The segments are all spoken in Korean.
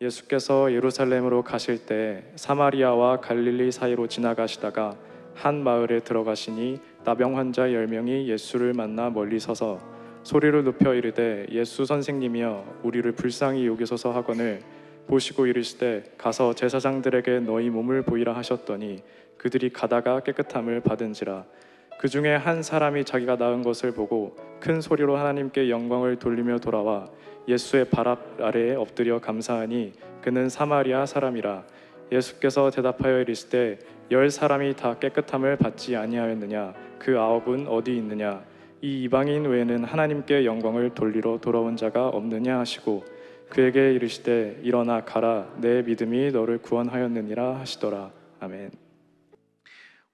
예수께서 예루살렘으로 가실 때 사마리아와 갈릴리 사이로 지나가시다가 한 마을에 들어가시니 나병 환자 10명이 예수를 만나 멀리 서서 소리를 높여 이르되 예수 선생님이여 우리를 불쌍히 여기소서 하거늘 보시고 이르시되 가서 제사장들에게 너희 몸을 보이라 하셨더니 그들이 가다가 깨끗함을 받은지라. 그 중에 한 사람이 자기가 나은 것을 보고 큰 소리로 하나님께 영광을 돌리며 돌아와 예수의 발 아래에 엎드려 감사하니 그는 사마리아 사람이라. 예수께서 대답하여 이르시되 10사람이 다 깨끗함을 받지 아니하였느냐? 그 9은 어디 있느냐? 이 이방인 외에는 하나님께 영광을 돌리러 돌아온 자가 없느냐 하시고 그에게 이르시되 일어나 가라 내 믿음이 너를 구원하였느니라 하시더라. 아멘.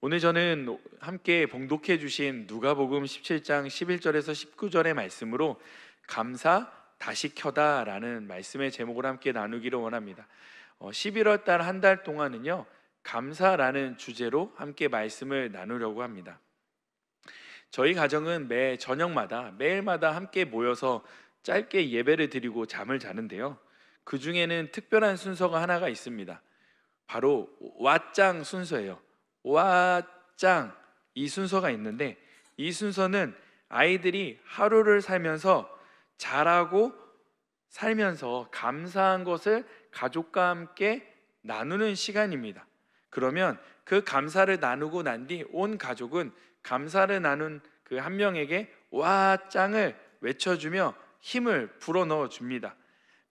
오늘 저는 함께 봉독해 주신 누가복음 17장 11절에서 19절의 말씀으로 감사 다시 켜다 라는 말씀의 제목을 함께 나누기를 원합니다. 11월 달 한 달 동안은요 감사라는 주제로 함께 말씀을 나누려고 합니다. 저희 가정은 매 저녁마다 매일마다 함께 모여서 짧게 예배를 드리고 잠을 자는데요, 그 중에는 특별한 순서가 하나가 있습니다. 바로 왓짱 순서예요. 왓짱, 이 순서가 있는데 이 순서는 아이들이 하루를 살면서 잘하고 살면서 감사한 것을 가족과 함께 나누는 시간입니다. 그러면 그 감사를 나누고 난 뒤 온 가족은 감사를 나눈 그 한 명에게 왓짱을 외쳐주며 힘을 불어넣어 줍니다.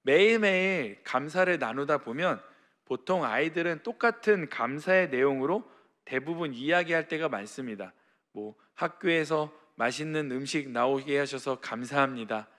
매일매일 감사를 나누다 보면 보통 아이들은 똑같은 감사의 내용으로 대부분 이야기할 때가 많습니다. 학교에서 맛있는 음식 나오게 하셔서 감사합니다.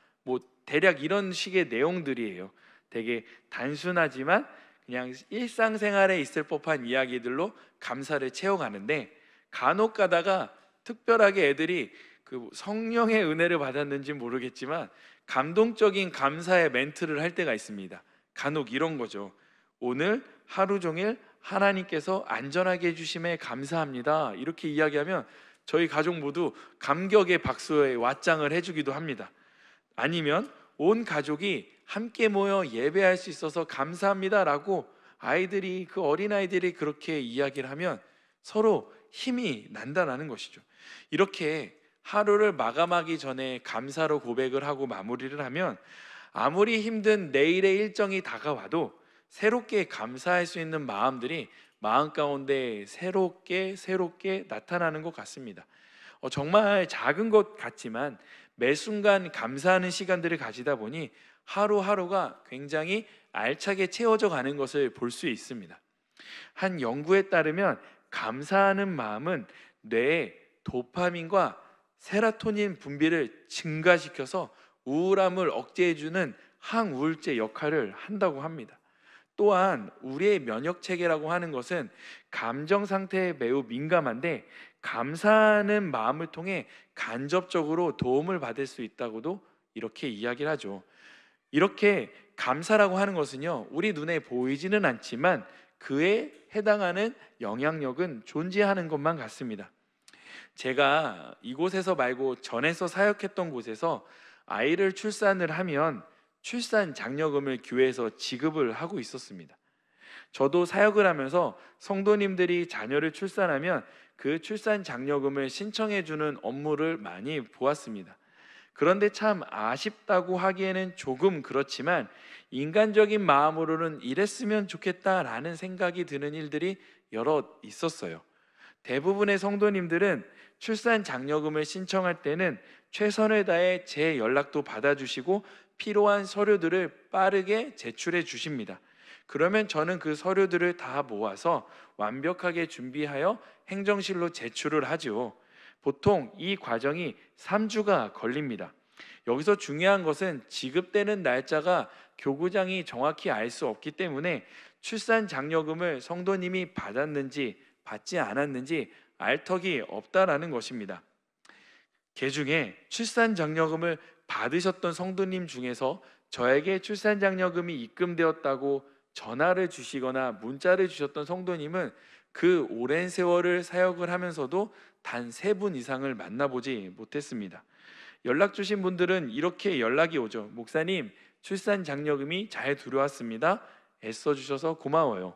대략 이런 식의 내용들이에요. 되게 단순하지만 그냥 일상생활에 있을 법한 이야기들로 감사를 채워가는데, 간혹 가다가 특별하게 애들이 그 성령의 은혜를 받았는지 모르겠지만 감동적인 감사의 멘트를 할 때가 있습니다. 간혹 이런 거죠. 오늘 하루 종일 하나님께서 안전하게 해주심에 감사합니다. 이렇게 이야기하면 저희 가족 모두 감격의 박수에 왓짱을 해주기도 합니다. 아니면 온 가족이 함께 모여 예배할 수 있어서 감사합니다 라고 아이들이, 그 어린아이들이 그렇게 이야기를 하면 서로 힘이 난다는 것이죠. 이렇게 하루를 마감하기 전에 감사로 고백을 하고 마무리를 하면 아무리 힘든 내일의 일정이 다가와도 새롭게 감사할 수 있는 마음들이 마음 가운데 새롭게 나타나는 것 같습니다. 정말 작은 것 같지만 매 순간 감사하는 시간들을 가지다 보니 하루하루가 굉장히 알차게 채워져 가는 것을 볼 수 있습니다. 한 연구에 따르면 감사하는 마음은 뇌에 도파민과 세로토닌 분비를 증가시켜서 우울함을 억제해주는 항우울제 역할을 한다고 합니다. 또한 우리의 면역 체계라고 하는 것은 감정 상태에 매우 민감한데 감사하는 마음을 통해 간접적으로 도움을 받을 수 있다고도 이렇게 이야기를 하죠. 이렇게 감사라고 하는 것은요, 우리 눈에 보이지는 않지만 그에 해당하는 영향력은 존재하는 것만 같습니다. 제가 이곳에서 말고 전에서 사역했던 곳에서 아이를 출산을 하면 출산 장려금을 교회에서 지급을 하고 있었습니다. 저도 사역을 하면서 성도님들이 자녀를 출산하면 그 출산 장려금을 신청해 주는 업무를 많이 보았습니다. 그런데 참 아쉽다고 하기에는 조금 그렇지만 인간적인 마음으로는 이랬으면 좋겠다라는 생각이 드는 일들이 여러 있었어요. 대부분의 성도님들은 출산 장려금을 신청할 때는 최선을 다해 제 연락도 받아주시고 필요한 서류들을 빠르게 제출해 주십니다. 그러면 저는 그 서류들을 다 모아서 완벽하게 준비하여 행정실로 제출을 하죠. 보통 이 과정이 3주가 걸립니다. 여기서 중요한 것은 지급되는 날짜가 교구장이 정확히 알 수 없기 때문에 출산 장려금을 성도님이 받았는지 받지 않았는지 알 턱이 없다라는 것입니다. 개중에 출산 장려금을 받으셨던 성도님 중에서 저에게 출산 장려금이 입금되었다고 전화를 주시거나 문자를 주셨던 성도님은 그 오랜 세월을 사역을 하면서도 단 3분 이상을 만나보지 못했습니다. 연락 주신 분들은 이렇게 연락이 오죠. 목사님, 출산 장려금이 잘 들어왔습니다. 애써주셔서 고마워요.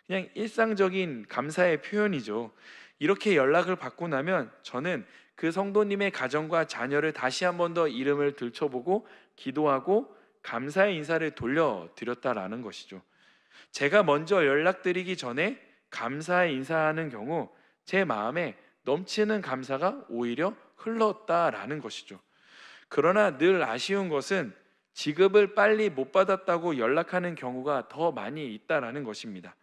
그냥 일상적인 감사의 표현이죠. 이렇게 연락을 받고 나면 저는 그 성도님의 가정과 자녀를 다시 한 번 더 이름을 들춰보고 기도하고 감사의 인사를 돌려드렸다라는 것이죠. 제가 먼저 연락드리기 전에 감사의 인사하는 경우 제 마음에 넘치는 감사가 오히려 흘렀다라는 것이죠. 그러나 늘 아쉬운 것은 지급을 빨리 못 받았다고 연락하는 경우가 더 많이 있다라는 것입니다.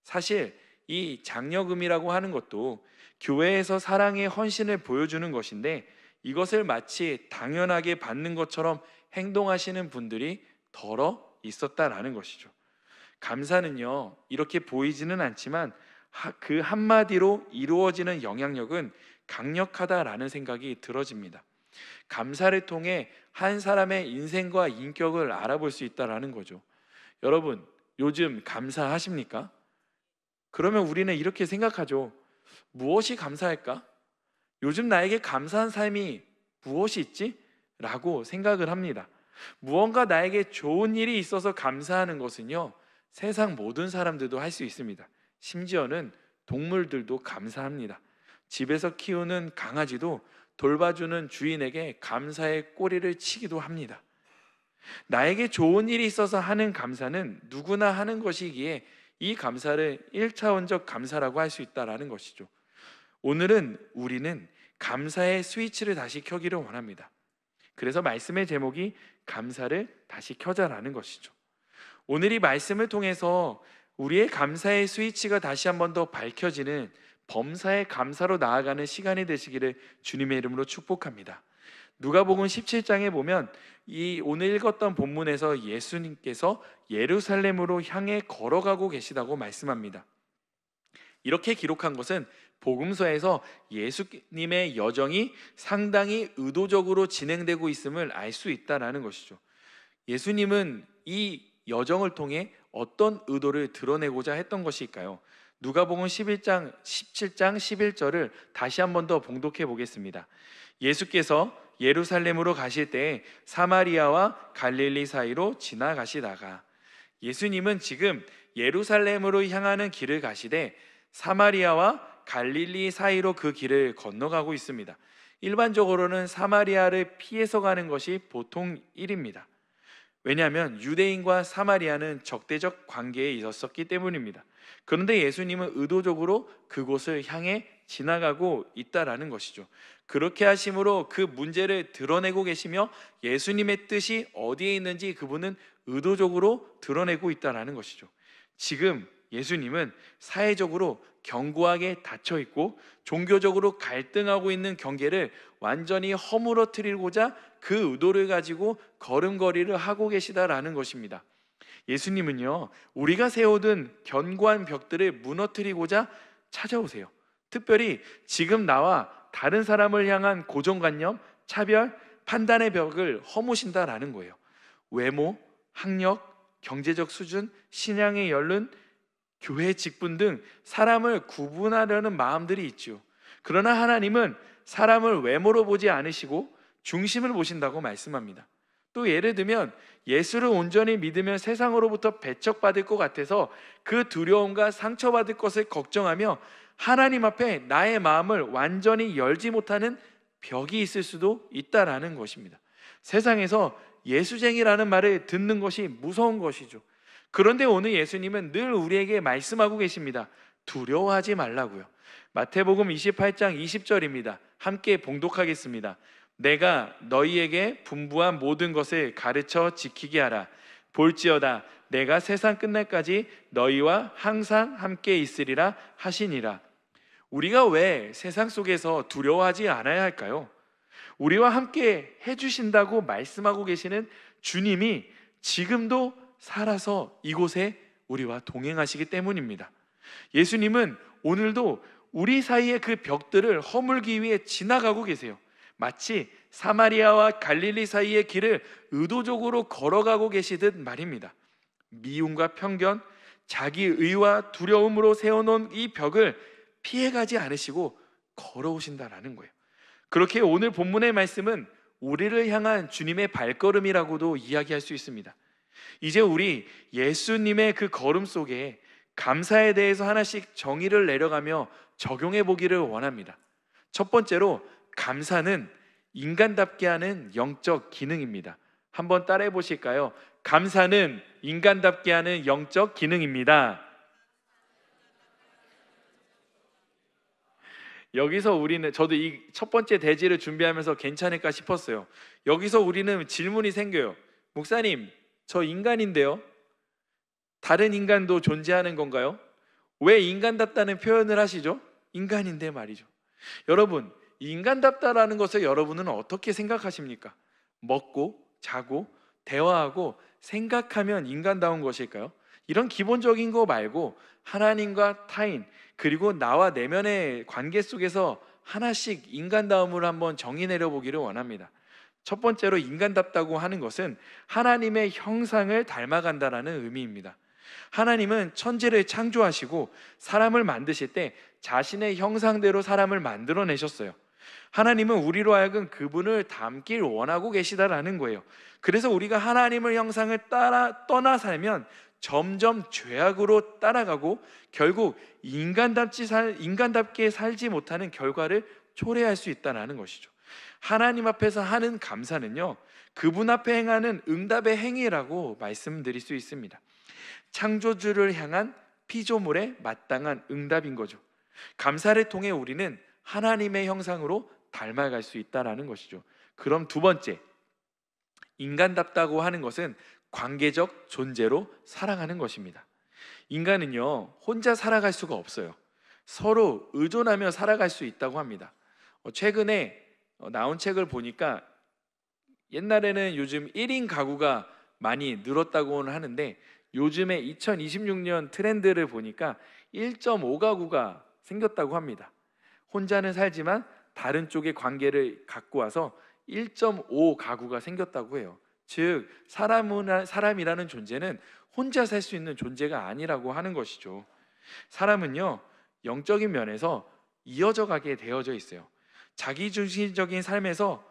사실 이 장려금이라고 하는 것도 교회에서 사랑의 헌신을 보여주는 것인데 이것을 마치 당연하게 받는 것처럼 행동하시는 분들이 덜어 있었다라는 것이죠. 감사는요, 이렇게 보이지는 않지만 그 한마디로 이루어지는 영향력은 강력하다라는 생각이 들어집니다. 감사를 통해 한 사람의 인생과 인격을 알아볼 수 있다라는 거죠. 여러분, 요즘 감사하십니까? 그러면 우리는 이렇게 생각하죠. 무엇이 감사할까? 요즘 나에게 감사한 삶이 무엇이 있지? 라고 생각을 합니다. 무언가 나에게 좋은 일이 있어서 감사하는 것은요, 세상 모든 사람들도 할 수 있습니다. 심지어는 동물들도 감사합니다. 집에서 키우는 강아지도 돌봐주는 주인에게 감사의 꼬리를 치기도 합니다. 나에게 좋은 일이 있어서 하는 감사는 누구나 하는 것이기에 이 감사를 1차원적 감사라고 할 수 있다는 것이죠. 오늘은 우리는 감사의 스위치를 다시 켜기를 원합니다. 그래서 말씀의 제목이 감사를 다시 켜자라는 것이죠. 오늘 이 말씀을 통해서 우리의 감사의 스위치가 다시 한 번 더 밝혀지는 범사의 감사로 나아가는 시간이 되시기를 주님의 이름으로 축복합니다. 누가복음 17장에 보면 이 오늘 읽었던 본문에서 예수님께서 예루살렘으로 향해 걸어가고 계시다고 말씀합니다. 이렇게 기록한 것은 복음서에서 예수님의 여정이 상당히 의도적으로 진행되고 있음을 알 수 있다는 것이죠. 예수님은 이 여정을 통해 어떤 의도를 드러내고자 했던 것일까요? 누가복음 17장 11절을 다시 한 번 더 봉독해 보겠습니다. 예수께서 예루살렘으로 가실 때 사마리아와 갈릴리 사이로 지나가시다가, 예수님은 지금 예루살렘으로 향하는 길을 가시되 사마리아와 갈릴리 사이로 그 길을 건너가고 있습니다. 일반적으로는 사마리아를 피해서 가는 것이 보통 일입니다. 왜냐하면 유대인과 사마리아는 적대적 관계에 있었기 때문입니다. 그런데 예수님은 의도적으로 그곳을 향해 지나가고 있다라는 것이죠. 그렇게 하심으로 그 문제를 드러내고 계시며 예수님의 뜻이 어디에 있는지 그분은 의도적으로 드러내고 있다라는 것이죠. 지금 예수님은 사회적으로 견고하게 닫혀 있고 종교적으로 갈등하고 있는 경계를 완전히 허물어뜨리고자 그 의도를 가지고 걸음걸이를 하고 계시다라는 것입니다. 예수님은요, 우리가 세워둔 견고한 벽들을 무너뜨리고자 찾아오세요. 특별히 지금 나와 다른 사람을 향한 고정관념, 차별, 판단의 벽을 허무신다라는 거예요. 외모, 학력, 경제적 수준, 신앙의 연륜, 교회 직분 등 사람을 구분하려는 마음들이 있죠. 그러나 하나님은 사람을 외모로 보지 않으시고 중심을 보신다고 말씀합니다. 또 예를 들면 예수를 온전히 믿으면 세상으로부터 배척받을 것 같아서 그 두려움과 상처받을 것을 걱정하며 하나님 앞에 나의 마음을 완전히 열지 못하는 벽이 있을 수도 있다라는 것입니다. 세상에서 예수쟁이라는 말을 듣는 것이 무서운 것이죠. 그런데 오늘 예수님은 늘 우리에게 말씀하고 계십니다. 두려워하지 말라고요. 마태복음 28장 20절입니다. 함께 봉독하겠습니다. 내가 너희에게 분부한 모든 것을 가르쳐 지키게 하라. 볼지어다 내가 세상 끝날까지 너희와 항상 함께 있으리라 하시니라. 우리가 왜 세상 속에서 두려워하지 않아야 할까요? 우리와 함께 해주신다고 말씀하고 계시는 주님이 지금도 살아서 이곳에 우리와 동행하시기 때문입니다. 예수님은 오늘도 우리 사이의 그 벽들을 허물기 위해 지나가고 계세요. 마치 사마리아와 갈릴리 사이의 길을 의도적으로 걸어가고 계시듯 말입니다. 미움과 편견, 자기 의와 두려움으로 세워놓은 이 벽을 피해가지 않으시고 걸어오신다라는 거예요. 그렇게 오늘 본문의 말씀은 우리를 향한 주님의 발걸음이라고도 이야기할 수 있습니다. 이제 우리 예수님의 그 걸음 속에 감사에 대해서 하나씩 정의를 내려가며 적용해 보기를 원합니다. 첫 번째로, 감사는 인간답게 하는 영적 기능입니다. 한번 따라해 보실까요? 감사는 인간답게 하는 영적 기능입니다. 여기서 우리는, 저도 이 첫 번째 대지를 준비하면서 괜찮을까 싶었어요. 여기서 우리는 질문이 생겨요. 목사님, 저 인간인데요? 다른 인간도 존재하는 건가요? 왜 인간답다는 표현을 하시죠? 인간인데 말이죠. 여러분, 인간답다라는 것을 여러분은 어떻게 생각하십니까? 먹고 자고 대화하고 생각하면 인간다운 것일까요? 이런 기본적인 거 말고 하나님과 타인, 그리고 나와 내면의 관계 속에서 하나씩 인간다움을 한번 정의 내려보기를 원합니다. 첫 번째로, 인간답다고 하는 것은 하나님의 형상을 닮아간다라는 의미입니다. 하나님은 천지를 창조하시고 사람을 만드실 때 자신의 형상대로 사람을 만들어내셨어요. 하나님은 우리로 하여금 그분을 닮길 원하고 계시다라는 거예요. 그래서 우리가 하나님의 형상을 떠나 살면 점점 죄악으로 따라가고 결국 인간답게 살지 못하는 결과를 초래할 수 있다는 것이죠. 하나님 앞에서 하는 감사는요, 그분 앞에 행하는 응답의 행위라고 말씀드릴 수 있습니다. 창조주를 향한 피조물에 마땅한 응답인 거죠. 감사를 통해 우리는 하나님의 형상으로 닮아갈 수 있다는 것이죠. 그럼 두 번째, 인간답다고 하는 것은 관계적 존재로 살아가는 것입니다. 인간은요, 혼자 살아갈 수가 없어요. 서로 의존하며 살아갈 수 있다고 합니다. 최근에 나온 책을 보니까, 옛날에는 요즘 1인 가구가 많이 늘었다고는 하는데 요즘에 2026년 트렌드를 보니까 1.5가구가 생겼다고 합니다. 혼자는 살지만 다른 쪽의 관계를 갖고 와서 1.5가구가 생겼다고 해요. 즉 사람이라는 존재는 혼자 살 수 있는 존재가 아니라고 하는 것이죠. 사람은요, 영적인 면에서 이어져 가게 되어져 있어요. 자기중심적인 삶에서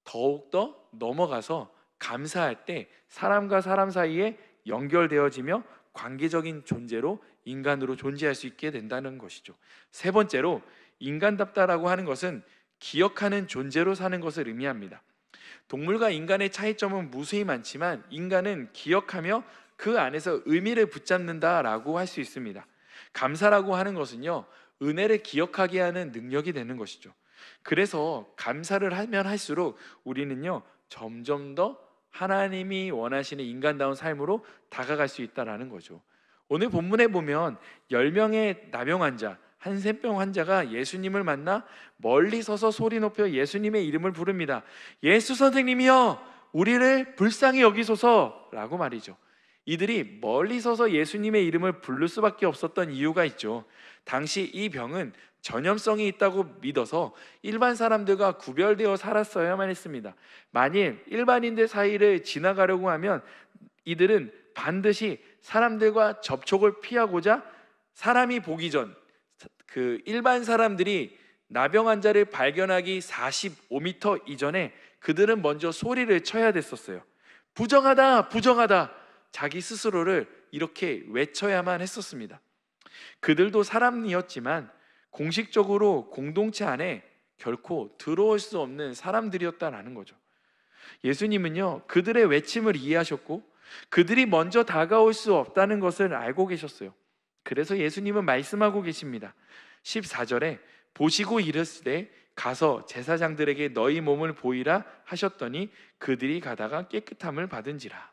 더욱더 넘어가서 감사할 때 사람과 사람 사이에 연결되어지며 관계적인 존재로, 인간으로 존재할 수 있게 된다는 것이죠. 세 번째로, 인간답다라고 하는 것은 기억하는 존재로 사는 것을 의미합니다. 동물과 인간의 차이점은 무수히 많지만 인간은 기억하며 그 안에서 의미를 붙잡는다라고 할 수 있습니다. 감사라고 하는 것은요, 은혜를 기억하게 하는 능력이 되는 것이죠. 그래서 감사를 하면 할수록 우리는요, 점점 더 하나님이 원하시는 인간다운 삶으로 다가갈 수 있다는 거죠. 오늘 본문에 보면 10명의 나병 환자, 한센병 환자가 예수님을 만나 멀리 서서 소리 높여 예수님의 이름을 부릅니다. 예수 선생님이여, 우리를 불쌍히 여기소서 라고 말이죠. 이들이 멀리 서서 예수님의 이름을 부를 수밖에 없었던 이유가 있죠. 당시 이 병은 전염성이 있다고 믿어서 일반 사람들과 구별되어 살았어야만 했습니다. 만일 일반인들 사이를 지나가려고 하면 이들은 반드시 사람들과 접촉을 피하고자, 사람이 보기 전, 그 일반 사람들이 나병 환자를 발견하기 45m 이전에 그들은 먼저 소리를 쳐야 됐었어요. 부정하다, 부정하다, 자기 스스로를 이렇게 외쳐야만 했었습니다. 그들도 사람이었지만 공식적으로 공동체 안에 결코 들어올 수 없는 사람들이었다라는 거죠. 예수님은요, 그들의 외침을 이해하셨고 그들이 먼저 다가올 수 없다는 것을 알고 계셨어요. 그래서 예수님은 말씀하고 계십니다. 14절에 보시고 이르시되 가서 제사장들에게 너희 몸을 보이라 하셨더니 그들이 가다가 깨끗함을 받은지라.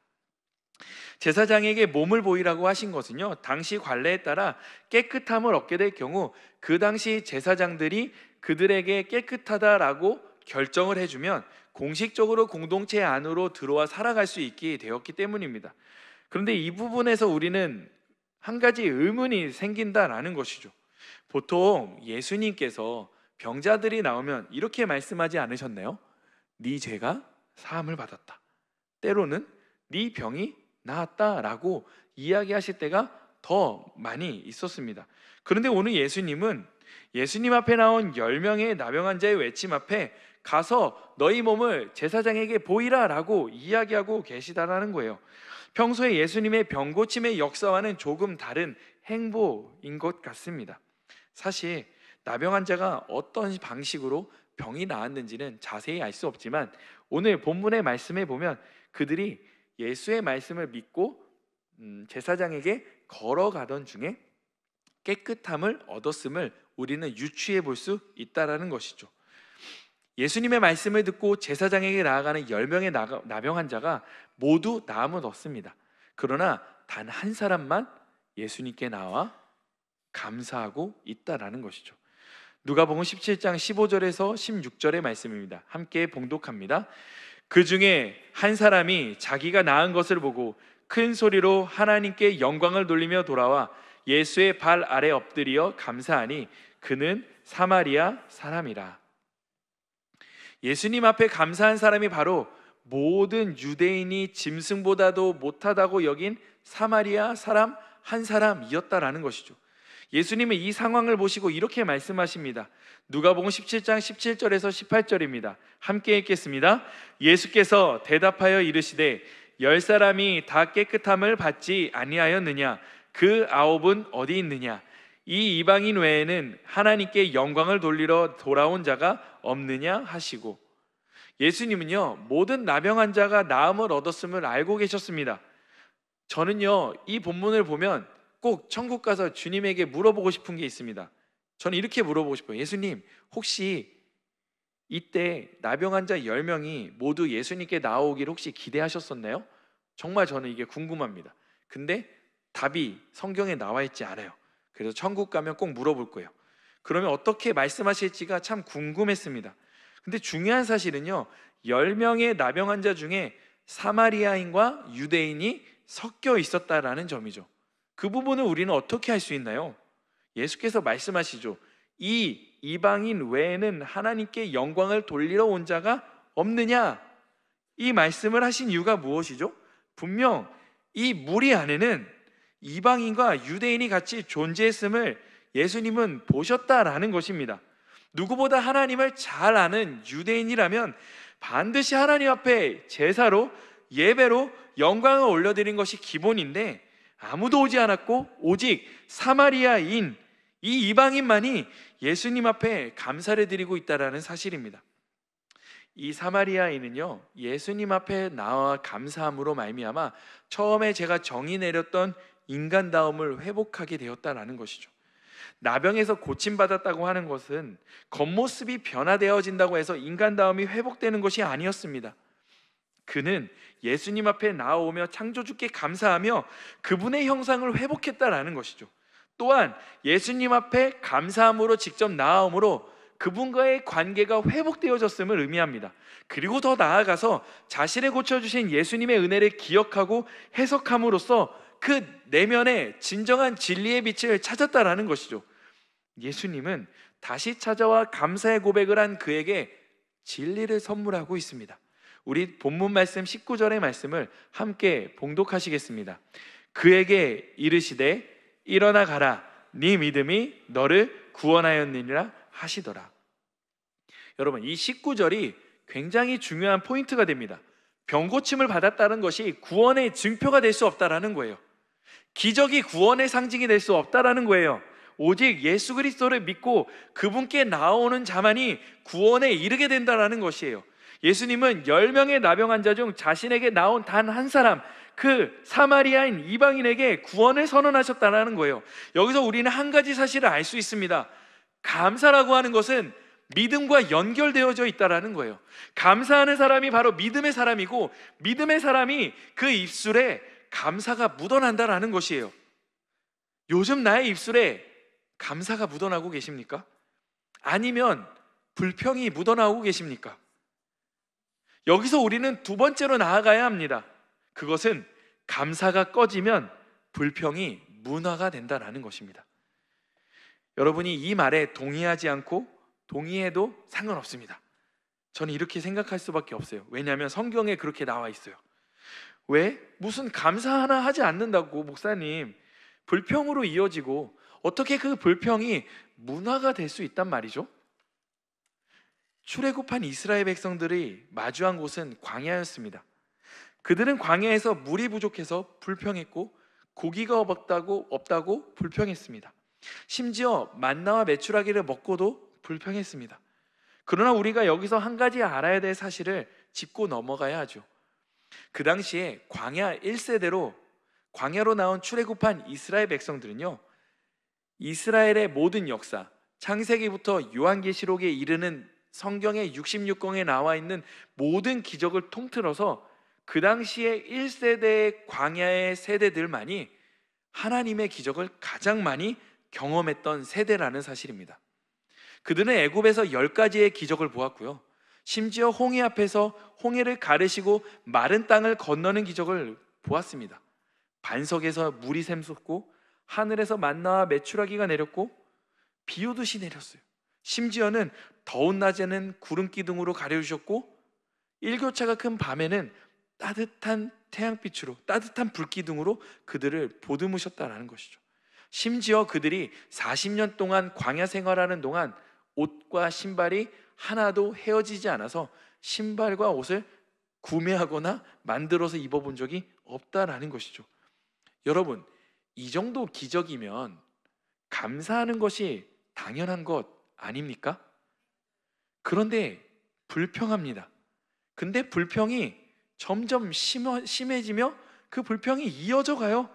제사장에게 몸을 보이라고 하신 것은요, 당시 관례에 따라 깨끗함을 얻게 될 경우 그 당시 제사장들이 그들에게 깨끗하다라고 결정을 해주면 공식적으로 공동체 안으로 들어와 살아갈 수 있게 되었기 때문입니다. 그런데 이 부분에서 우리는 한 가지 의문이 생긴다라는 것이죠. 보통 예수님께서 병자들이 나오면 이렇게 말씀하지 않으셨나요? 네 죄가 사함을 받았다, 때로는 네 병이 나았다라고 이야기하실 때가 더 많이 있었습니다. 그런데 오늘 예수님은 예수님 앞에 나온 10명의 나병 환자의 외침 앞에 가서 너희 몸을 제사장에게 보이라 라고 이야기하고 계시다라는 거예요. 평소에 예수님의 병고침의 역사와는 조금 다른 행보인 것 같습니다. 사실 나병 환자가 어떤 방식으로 병이 나았는지는 자세히 알 수 없지만 오늘 본문의 말씀에 보면 그들이 예수의 말씀을 믿고 제사장에게 걸어가던 중에 깨끗함을 얻었음을 우리는 유추해 볼 수 있다라는 것이죠. 예수님의 말씀을 듣고 제사장에게 나아가는 10명의 나병 환자가 모두 나음을 얻습니다. 그러나 단 한 사람만 예수님께 나와 감사하고 있다라는 것이죠. 누가복음 17장 15절에서 16절의 말씀입니다. 함께 봉독합니다. 그 중에 한 사람이 자기가 나은 것을 보고 큰 소리로 하나님께 영광을 돌리며 돌아와 예수의 발 아래 엎드려 감사하니 그는 사마리아 사람이라. 예수님 앞에 감사한 사람이 바로 모든 유대인이 짐승보다도 못하다고 여긴 사마리아 사람 한 사람이었다라는 것이죠. 예수님은 이 상황을 보시고 이렇게 말씀하십니다. 누가복음 17장 17절에서 18절입니다. 함께 읽겠습니다. 예수께서 대답하여 이르시되 10사람이 다 깨끗함을 받지 아니하였느냐? 그 9은 어디 있느냐? 이 이방인 외에는 하나님께 영광을 돌리러 돌아온 자가 없느냐 하시고, 예수님은요 모든 나병 환자가 나음을 얻었음을 알고 계셨습니다. 저는요 이 본문을 보면 꼭 천국 가서 주님에게 물어보고 싶은 게 있습니다. 저는 이렇게 물어보고 싶어요. 예수님, 혹시 이때 나병 환자 10명이 모두 예수님께 나오기를 혹시 기대하셨었나요? 정말 저는 이게 궁금합니다. 근데 답이 성경에 나와 있지 않아요. 그래서 천국 가면 꼭 물어볼 거예요. 그러면 어떻게 말씀하실지가 참 궁금했습니다. 근데 중요한 사실은요 10명의 나병 환자 중에 사마리아인과 유대인이 섞여 있었다라는 점이죠. 그 부분을 우리는 어떻게 할 수 있나요? 예수께서 말씀하시죠. 이 이방인 외에는 하나님께 영광을 돌리러 온 자가 없느냐? 이 말씀을 하신 이유가 무엇이죠? 분명 이 무리 안에는 이방인과 유대인이 같이 존재했음을 예수님은 보셨다라는 것입니다. 누구보다 하나님을 잘 아는 유대인이라면 반드시 하나님 앞에 제사로 예배로 영광을 올려드린 것이 기본인데 아무도 오지 않았고 오직 사마리아인 이 이방인만이 예수님 앞에 감사를 드리고 있다는 사실입니다. 이 사마리아인은요 예수님 앞에 나와 감사함으로 말미암아 처음에 제가 정의 내렸던 인간다움을 회복하게 되었다는 것이죠. 나병에서 고침받았다고 하는 것은 겉모습이 변화되어진다고 해서 인간다움이 회복되는 것이 아니었습니다. 그는 예수님 앞에 나오며 창조주께 감사하며 그분의 형상을 회복했다라는 것이죠. 또한 예수님 앞에 감사함으로 직접 나아옴으로 그분과의 관계가 회복되어졌음을 의미합니다. 그리고 더 나아가서 자신을 고쳐주신 예수님의 은혜를 기억하고 해석함으로써 그 내면에 진정한 진리의 빛을 찾았다라는 것이죠. 예수님은 다시 찾아와 감사의 고백을 한 그에게 진리를 선물하고 있습니다. 우리 본문 말씀 19절의 말씀을 함께 봉독하시겠습니다. 그에게 이르시되 일어나 가라, 네 믿음이 너를 구원하였느니라 하시더라. 여러분, 이 19절이 굉장히 중요한 포인트가 됩니다. 병고침을 받았다는 것이 구원의 증표가 될 수 없다라는 거예요. 기적이 구원의 상징이 될 수 없다라는 거예요. 오직 예수 그리스도를 믿고 그분께 나오는 자만이 구원에 이르게 된다라는 것이에요. 예수님은 10명의 나병 환자 중 자신에게 나온 단 한 사람, 그 사마리아인 이방인에게 구원을 선언하셨다는 거예요. 여기서 우리는 한 가지 사실을 알 수 있습니다. 감사라고 하는 것은 믿음과 연결되어져 있다는 거예요. 감사하는 사람이 바로 믿음의 사람이고 믿음의 사람이 그 입술에 감사가 묻어난다는 것이에요. 요즘 나의 입술에 감사가 묻어나고 계십니까? 아니면 불평이 묻어나오고 계십니까? 여기서 우리는 두 번째로 나아가야 합니다. 그것은 감사가 꺼지면 불평이 문화가 된다는 것입니다. 여러분이 이 말에 동의하지 않고 동의해도 상관없습니다. 저는 이렇게 생각할 수밖에 없어요. 왜냐하면 성경에 그렇게 나와 있어요. 왜? 무슨 감사 하나 하지 않는다고 목사님 불평으로 이어지고 어떻게 그 불평이 문화가 될 수 있단 말이죠? 출애굽한 이스라엘 백성들이 마주한 곳은 광야였습니다. 그들은 광야에서 물이 부족해서 불평했고 고기가 없다고 불평했습니다. 심지어 만나와 메추라기를 먹고도 불평했습니다. 그러나 우리가 여기서 한 가지 알아야 될 사실을 짚고 넘어가야 하죠. 그 당시에 광야 1세대로 광야로 나온 출애굽한 이스라엘 백성들은요, 이스라엘의 모든 역사, 창세기부터 요한계시록에 이르는 성경의 66권에 나와 있는 모든 기적을 통틀어서 그 당시에 1세대의 광야의 세대들만이 하나님의 기적을 가장 많이 경험했던 세대라는 사실입니다. 그들은 애굽에서 10가지의 기적을 보았고요, 심지어 홍해 앞에서 홍해를 가르시고 마른 땅을 건너는 기적을 보았습니다. 반석에서 물이 샘솟고 하늘에서 만나와 메추라기가 내렸고 비 오듯이 내렸어요. 심지어는 더운 낮에는 구름 기둥으로 가려주셨고 일교차가 큰 밤에는 따뜻한 태양빛으로, 따뜻한 불기둥으로 그들을 보듬으셨다라는 것이죠. 심지어 그들이 40년 동안 광야 생활하는 동안 옷과 신발이 하나도 헤어지지 않아서 신발과 옷을 구매하거나 만들어서 입어본 적이 없다라는 것이죠. 여러분, 이 정도 기적이면 감사하는 것이 당연한 것 아닙니까? 그런데 불평합니다. 근데 불평이 점점 심해지며 그 불평이 이어져 가요.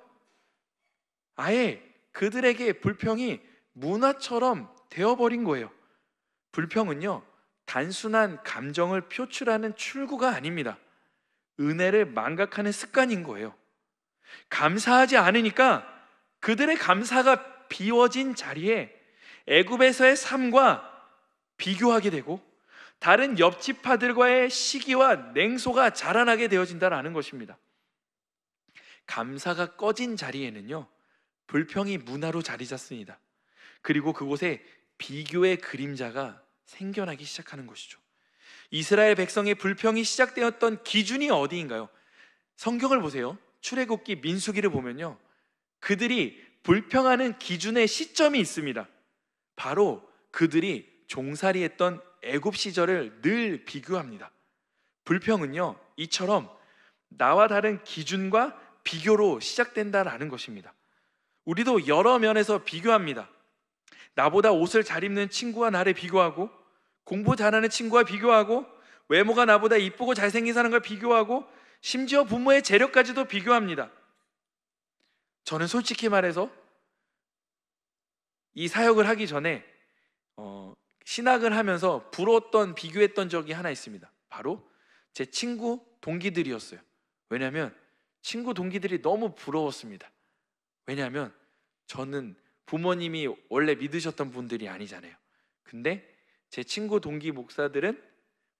아예 그들에게 불평이 문화처럼 되어버린 거예요. 불평은요, 단순한 감정을 표출하는 출구가 아닙니다. 은혜를 망각하는 습관인 거예요. 감사하지 않으니까 그들의 감사가 비워진 자리에 애굽에서의 삶과 비교하게 되고 다른 옆집파들과의 시기와 냉소가 자라나게 되어진다는 것입니다. 감사가 꺼진 자리에는요, 불평이 문화로 자리 잡습니다. 그리고 그곳에 비교의 그림자가 생겨나기 시작하는 것이죠. 이스라엘 백성의 불평이 시작되었던 기준이 어디인가요? 성경을 보세요. 출애굽기, 민수기를 보면요, 그들이 불평하는 기준의 시점이 있습니다. 바로 그들이 종살이했던 애굽 시절을 늘 비교합니다. 불평은요, 이처럼 나와 다른 기준과 비교로 시작된다라는 것입니다. 우리도 여러 면에서 비교합니다. 나보다 옷을 잘 입는 친구와 나를 비교하고, 공부 잘하는 친구와 비교하고, 외모가 나보다 이쁘고 잘생긴 사람과 비교하고, 심지어 부모의 재력까지도 비교합니다. 저는 솔직히 말해서 이 사역을 하기 전에 신학을 하면서 부러웠던, 비교했던 적이 하나 있습니다. 바로 제 친구 동기들이었어요. 왜냐하면 친구 동기들이 너무 부러웠습니다. 왜냐하면 저는 부모님이 원래 믿으셨던 분들이 아니잖아요. 근데 제 친구 동기 목사들은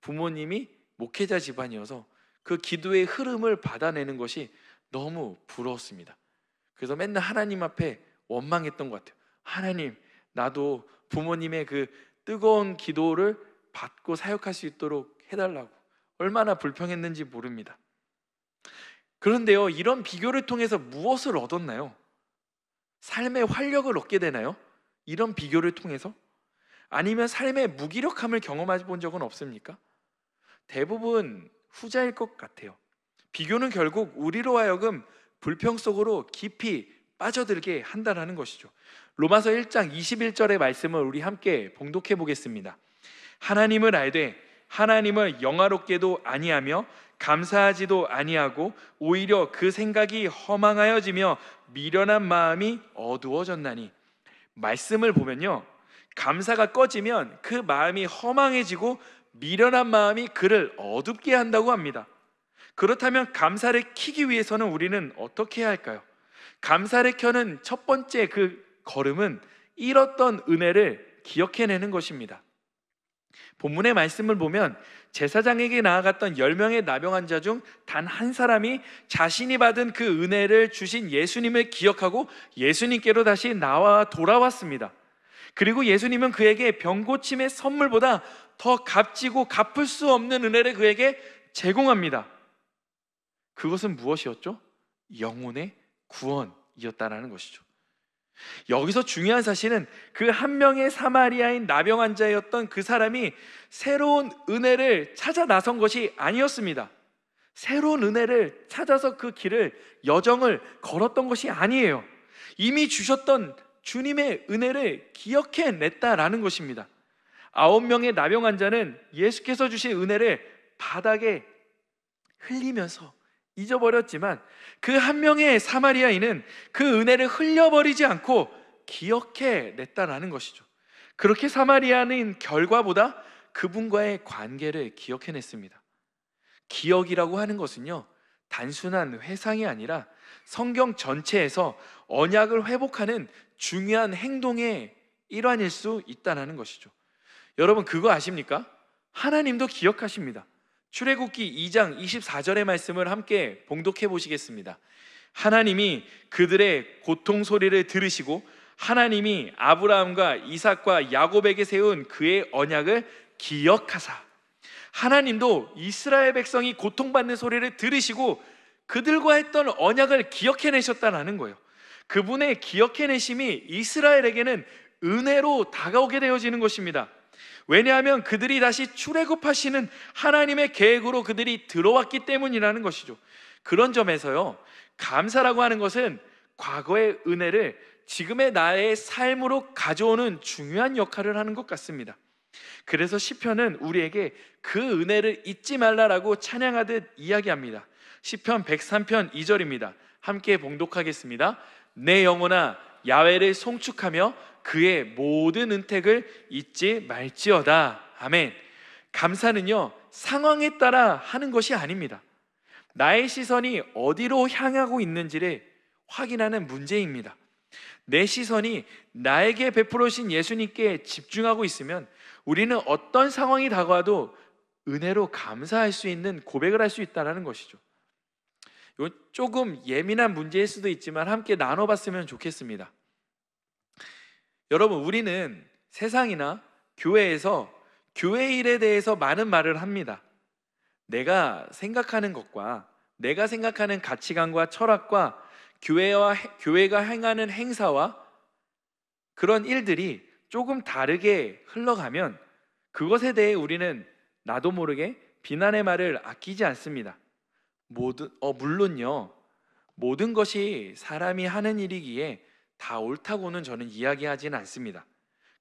부모님이 목회자 집안이어서 그 기도의 흐름을 받아내는 것이 너무 부러웠습니다. 그래서 맨날 하나님 앞에 원망했던 것 같아요. 하나님, 나도 부모님의 그 뜨거운 기도를 받고 사역할 수 있도록 해달라고. 얼마나 불평했는지 모릅니다. 그런데요, 이런 비교를 통해서 무엇을 얻었나요? 삶의 활력을 얻게 되나요? 이런 비교를 통해서? 아니면 삶의 무기력함을 경험해 본 적은 없습니까? 대부분 후자일 것 같아요. 비교는 결국 우리로 하여금 불평 속으로 깊이 빠져들게 한다는 것이죠. 로마서 1장 21절의 말씀을 우리 함께 봉독해 보겠습니다. 하나님을 알되 하나님을 영화롭게도 아니하며 감사하지도 아니하고 오히려 그 생각이 허망하여지며 미련한 마음이 어두워졌나니. 말씀을 보면요, 감사가 꺼지면 그 마음이 허망해지고 미련한 마음이 그를 어둡게 한다고 합니다. 그렇다면 감사를 켜기 위해서는 우리는 어떻게 해야 할까요? 감사를 켜는 첫 번째 그 걸음은 잃었던 은혜를 기억해내는 것입니다. 본문의 말씀을 보면 제사장에게 나아갔던 10명의 나병 환자 중 단 한 사람이 자신이 받은 그 은혜를 주신 예수님을 기억하고 예수님께로 다시 나와 돌아왔습니다. 그리고 예수님은 그에게 병고침의 선물보다 더 값지고 갚을 수 없는 은혜를 그에게 제공합니다. 그것은 무엇이었죠? 영혼의 구원이었다는 것이죠. 여기서 중요한 사실은 그 한 명의 사마리아인 나병 환자였던 그 사람이 새로운 은혜를 찾아 나선 것이 아니었습니다. 새로운 은혜를 찾아서 그 길을, 여정을 걸었던 것이 아니에요. 이미 주셨던 주님의 은혜를 기억해냈다라는 것입니다. 9명의 나병 환자는 예수께서 주신 은혜를 바닥에 흘리면서 잊어버렸지만, 그 한 명의 사마리아인은 그 은혜를 흘려버리지 않고 기억해냈다라는 것이죠. 그렇게 사마리아는 결과보다 그분과의 관계를 기억해냈습니다. 기억이라고 하는 것은요, 단순한 회상이 아니라 성경 전체에서 언약을 회복하는 중요한 행동의 일환일 수 있다는 것이죠. 여러분, 그거 아십니까? 하나님도 기억하십니다. 출애굽기 2장 24절의 말씀을 함께 봉독해 보시겠습니다. 하나님이 그들의 고통 소리를 들으시고 하나님이 아브라함과 이삭과 야곱에게 세운 그의 언약을 기억하사, 하나님도 이스라엘 백성이 고통받는 소리를 들으시고 그들과 했던 언약을 기억해내셨다는 거예요. 그분의 기억해내심이 이스라엘에게는 은혜로 다가오게 되어지는 것입니다. 왜냐하면 그들이 다시 출애굽하시는 하나님의 계획으로 그들이 들어왔기 때문이라는 것이죠. 그런 점에서요, 감사라고 하는 것은 과거의 은혜를 지금의 나의 삶으로 가져오는 중요한 역할을 하는 것 같습니다. 그래서 시편은 우리에게 그 은혜를 잊지 말라라고 찬양하듯 이야기합니다. 시편 103편 2절입니다. 함께 봉독하겠습니다. 내 영혼아 야훼를 송축하며 그의 모든 은택을 잊지 말지어다. 아멘. 감사는요, 상황에 따라 하는 것이 아닙니다. 나의 시선이 어디로 향하고 있는지를 확인하는 문제입니다. 내 시선이 나에게 베풀어 주신 예수님께 집중하고 있으면 우리는 어떤 상황이 다가와도 은혜로 감사할 수 있는 고백을 할 수 있다는 것이죠. 이건 조금 예민한 문제일 수도 있지만 함께 나눠봤으면 좋겠습니다. 여러분, 우리는 세상이나 교회에서 교회 일에 대해서 많은 말을 합니다. 내가 생각하는 것과 내가 생각하는 가치관과 철학과 교회가 행하는 행사와 그런 일들이 조금 다르게 흘러가면 그것에 대해 우리는 나도 모르게 비난의 말을 아끼지 않습니다. 물론요, 모든 것이 사람이 하는 일이기에 다 옳다고는 저는 이야기하지는 않습니다.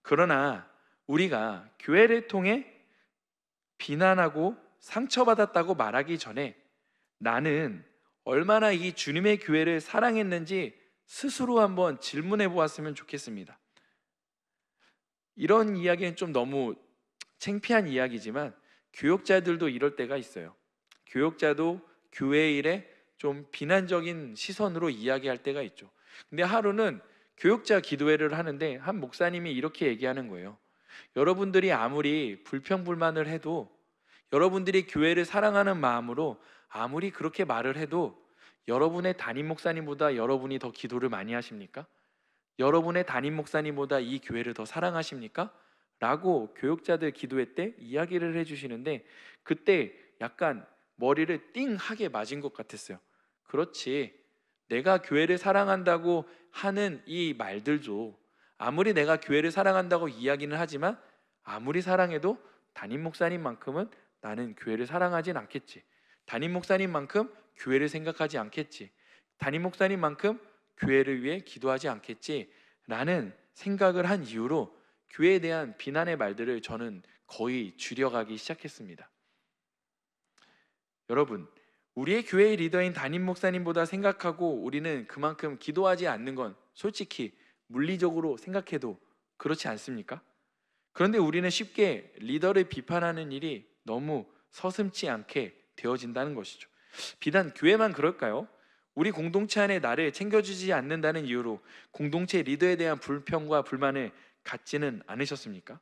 그러나 우리가 교회를 통해 비난하고 상처받았다고 말하기 전에 나는 얼마나 이 주님의 교회를 사랑했는지 스스로 한번 질문해 보았으면 좋겠습니다. 이런 이야기는 좀 너무 창피한 이야기지만 교역자들도 이럴 때가 있어요. 교역자도 교회 일에 좀 비난적인 시선으로 이야기할 때가 있죠. 근데 하루는 교역자 기도회를 하는데 한 목사님이 이렇게 얘기하는 거예요. 여러분들이 아무리 불평불만을 해도, 여러분들이 교회를 사랑하는 마음으로 아무리 그렇게 말을 해도 여러분의 담임 목사님보다 여러분이 더 기도를 많이 하십니까? 여러분의 담임 목사님보다 이 교회를 더 사랑하십니까? 라고 교역자들 기도회 때 이야기를 해주시는데, 그때 약간 머리를 띵 하게 맞은 것 같았어요. 그렇지, 내가 교회를 사랑한다고 하는 이 말들도, 아무리 내가 교회를 사랑한다고 이야기는 하지만 아무리 사랑해도 담임 목사님만큼은 나는 교회를 사랑하진 않겠지. 담임 목사님만큼 교회를 생각하지 않겠지. 담임 목사님만큼 교회를 위해 기도하지 않겠지 라는 생각을 한 이유로 교회에 대한 비난의 말들을 저는 거의 줄여가기 시작했습니다. 여러분, 우리의 교회의 리더인 담임 목사님보다 생각하고 우리는 그만큼 기도하지 않는 건 솔직히 물리적으로 생각해도 그렇지 않습니까? 그런데 우리는 쉽게 리더를 비판하는 일이 너무 서슴지 않게 되어진다는 것이죠. 비단 교회만 그럴까요? 우리 공동체 안에 나를 챙겨주지 않는다는 이유로 공동체 리더에 대한 불평과 불만을 갖지는 않으셨습니까?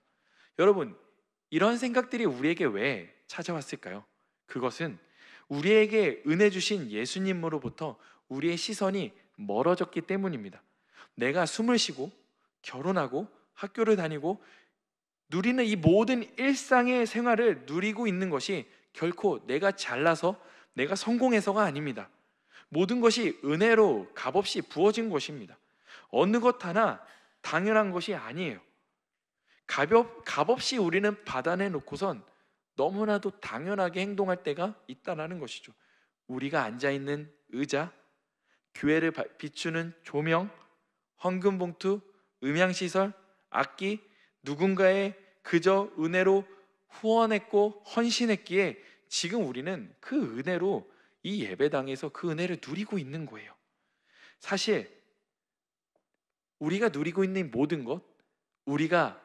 여러분, 이런 생각들이 우리에게 왜 찾아왔을까요? 그것은 우리에게 은혜 주신 예수님으로부터 우리의 시선이 멀어졌기 때문입니다. 내가 숨을 쉬고 결혼하고 학교를 다니고 누리는 이 모든 일상의 생활을 누리고 있는 것이 결코 내가 잘나서 내가 성공해서가 아닙니다. 모든 것이 은혜로 값없이 부어진 것입니다. 어느 것 하나 당연한 것이 아니에요. 값없이 우리는 받아내 놓고선 너무나도 당연하게 행동할 때가 있다는 것이죠. 우리가 앉아 있는 의자, 교회를 비추는 조명, 헌금 봉투, 음향 시설, 악기, 누군가의 그저 은혜로 후원했고 헌신했기에 지금 우리는 그 은혜로 이 예배당에서 그 은혜를 누리고 있는 거예요. 사실 우리가 누리고 있는 모든 것, 우리가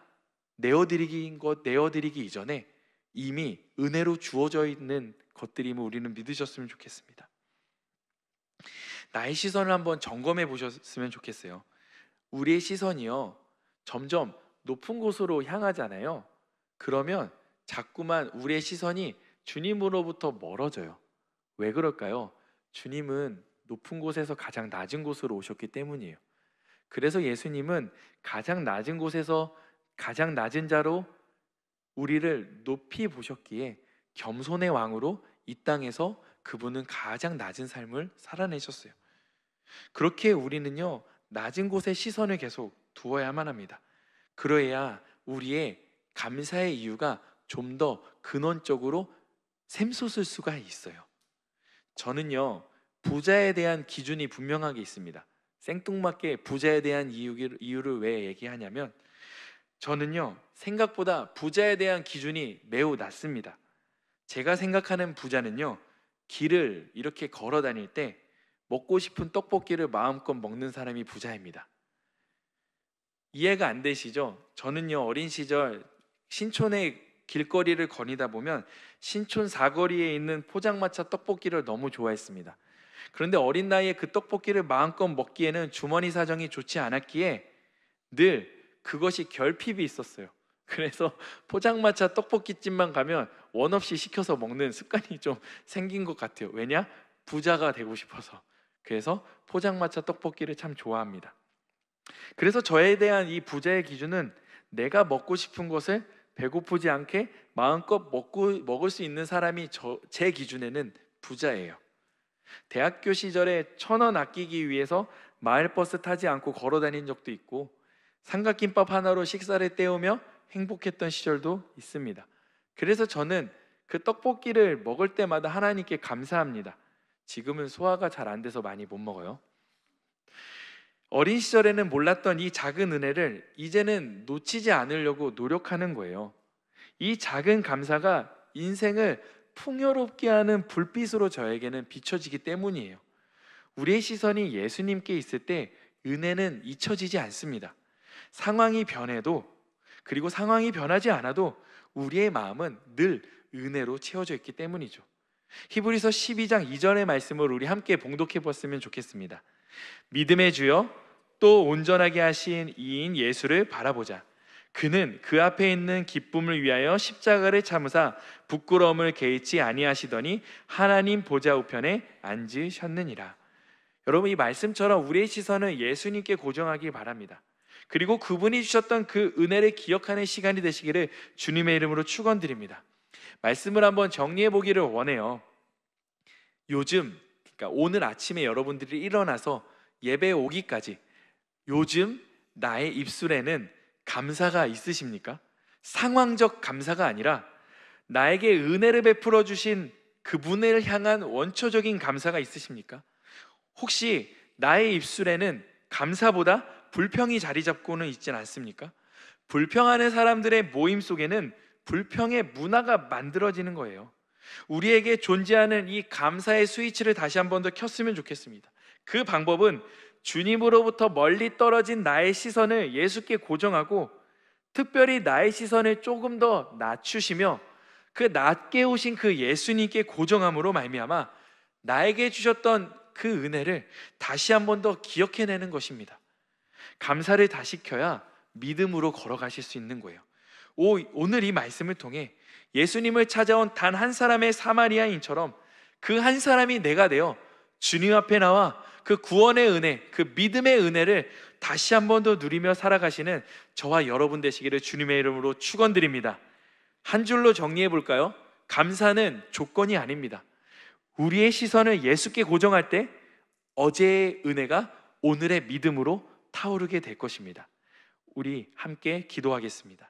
내어드리기 이전에 이미 은혜로 주어져 있는 것들임을 우리는 믿으셨으면 좋겠습니다. 나의 시선을 한번 점검해 보셨으면 좋겠어요. 우리의 시선이요, 점점 높은 곳으로 향하잖아요. 그러면 자꾸만 우리의 시선이 주님으로부터 멀어져요. 왜 그럴까요? 주님은 높은 곳에서 가장 낮은 곳으로 오셨기 때문이에요. 그래서 예수님은 가장 낮은 곳에서 가장 낮은 자로 우리를 높이 보셨기에 겸손의 왕으로 이 땅에서 그분은 가장 낮은 삶을 살아내셨어요. 그렇게 우리는요, 낮은 곳에 시선을 계속 두어야만 합니다. 그래야 우리의 감사의 이유가 좀 더 근원적으로 샘솟을 수가 있어요. 저는요, 부자에 대한 기준이 분명하게 있습니다. 생뚱맞게 부자에 대한 이유를 왜 얘기하냐면, 저는요, 생각보다 부자에 대한 기준이 매우 낮습니다. 제가 생각하는 부자는요, 길을 이렇게 걸어 다닐 때 먹고 싶은 떡볶이를 마음껏 먹는 사람이 부자입니다. 이해가 안 되시죠? 저는요, 어린 시절 신촌의 길거리를 거니다 보면 신촌 사거리에 있는 포장마차 떡볶이를 너무 좋아했습니다. 그런데 어린 나이에 그 떡볶이를 마음껏 먹기에는 주머니 사정이 좋지 않았기에 늘 그것이 결핍이 있었어요. 그래서 포장마차 떡볶이집만 가면 원 없이 시켜서 먹는 습관이 좀 생긴 것 같아요. 왜냐? 부자가 되고 싶어서. 그래서 포장마차 떡볶이를 참 좋아합니다. 그래서 저에 대한 이 부자의 기준은 내가 먹고 싶은 것을 배고프지 않게 마음껏 먹을 수 있는 사람이 제 기준에는 부자예요. 대학교 시절에 1,000원 아끼기 위해서 마을버스 타지 않고 걸어 다닌 적도 있고, 삼각김밥 하나로 식사를 때우며 행복했던 시절도 있습니다. 그래서 저는 그 떡볶이를 먹을 때마다 하나님께 감사합니다. 지금은 소화가 잘 안 돼서 많이 못 먹어요. 어린 시절에는 몰랐던 이 작은 은혜를 이제는 놓치지 않으려고 노력하는 거예요. 이 작은 감사가 인생을 풍요롭게 하는 불빛으로 저에게는 비춰지기 때문이에요. 우리의 시선이 예수님께 있을 때 은혜는 잊혀지지 않습니다. 상황이 변해도, 그리고 상황이 변하지 않아도 우리의 마음은 늘 은혜로 채워져 있기 때문이죠. 히브리서 12장 2절의 말씀을 우리 함께 봉독해 보았으면 좋겠습니다. 믿음의 주여 또 온전하게 하신 이인 예수를 바라보자. 그는 그 앞에 있는 기쁨을 위하여 십자가를 참으사 부끄러움을 개의치 아니하시더니 하나님 보좌 우편에 앉으셨느니라. 여러분, 이 말씀처럼 우리의 시선은 예수님께 고정하기 바랍니다. 그리고 그분이 주셨던 그 은혜를 기억하는 시간이 되시기를 주님의 이름으로 축원드립니다. 말씀을 한번 정리해 보기를 원해요. 요즘, 그러니까 오늘 아침에 여러분들이 일어나서 예배에 오기까지 요즘 나의 입술에는 감사가 있으십니까? 상황적 감사가 아니라 나에게 은혜를 베풀어 주신 그분을 향한 원초적인 감사가 있으십니까? 혹시 나의 입술에는 감사보다 불평이 자리 잡고는 있진 않습니까? 불평하는 사람들의 모임 속에는 불평의 문화가 만들어지는 거예요. 우리에게 존재하는 이 감사의 스위치를 다시 한 번 더 켰으면 좋겠습니다. 그 방법은 주님으로부터 멀리 떨어진 나의 시선을 예수께 고정하고, 특별히 나의 시선을 조금 더 낮추시며 그 낮게 오신 그 예수님께 고정함으로 말미암아 나에게 주셨던 그 은혜를 다시 한 번 더 기억해내는 것입니다. 감사를 다시 켜야 믿음으로 걸어가실 수 있는 거예요. 오늘 이 말씀을 통해 예수님을 찾아온 단 한 사람의 사마리아인처럼 그 한 사람이 내가 되어 주님 앞에 나와 그 구원의 은혜, 그 믿음의 은혜를 다시 한 번 더 누리며 살아가시는 저와 여러분 되시기를 주님의 이름으로 축원드립니다. 한 줄로 정리해 볼까요? 감사는 조건이 아닙니다. 우리의 시선을 예수께 고정할 때 어제의 은혜가 오늘의 믿음으로 타오르게 될 것입니다. 우리 함께 기도하겠습니다.